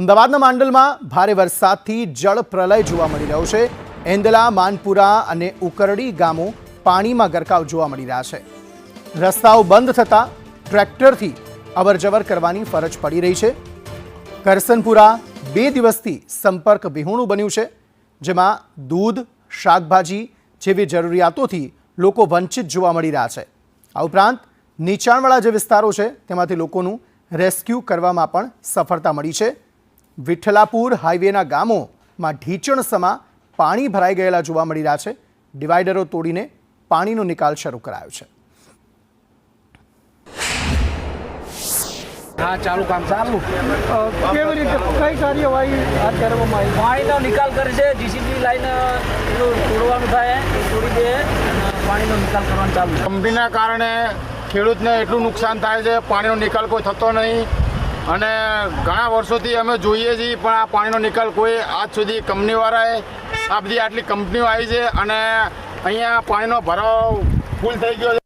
અમદાવાદના માંડલમાં ભારે વરસાદથી જળ પ્રલય જોવા મળી રહ્યો છે। એંદલા, માનપુરા અને ઉકરડી ગામો પાણીમાં ગરકાવ જોવા મળી રહ્યા છે। રસ્તાઓ બંધ થતાં ટ્રેક્ટરથી અવરજવર કરવાની ફરજ પડી રહી છે। કરસનપુરા 2 દિવસથી સંપર્ક વિહોણું બન્યું છે, જેમાં દૂધ, શાકભાજી જેવી જરૂરિયાતોથી લોકો વંચિત જોવા મળી રહ્યા છે। આ ઉપરાંત નીચાણવાળા જે વિસ્તારો છે તેમાંથી લોકોનું રેસ્ક્યુ કરવામાં પણ સફળતા મળી છે। વિઠ્ઠલાપુર હાઈવેના ગામોમાં ઢીચણસમાં પાણી ભરાઈ ગયેલા જોવા મળી રહ્યા છે। ડિવાઈડરો તોડીને પાણીનો નિકાલ શરૂ કરાયો છે। हाँ चालू काम चालू કેવી રીતે કઈ કાર્યવાહી હાથ ધરવામાં આવી? પાણીનો નિકાલ કરે છે। જીસીબી લાઈન તોડવાનું થાય એ તોડી દે અને પાણીનો નિકાલ કરવાનું ચાલુ છે। કંપનીના કારણે ખેડૂતને એટલું નુકસાન થાય છે, પાણીનો નિકાલ કોઈ થતો નહીં અને ઘણા વર્ષોથી અમે જોઈએ છીએ પણ આ પાણીનો નિકાલ કોઈ આજ સુધી કંપનીવાળાએ આ બધી આટલી કંપનીઓ આવી છે અને અહીંયા પાણીનો ભરાવ ફૂલ થઈ ગયો છે।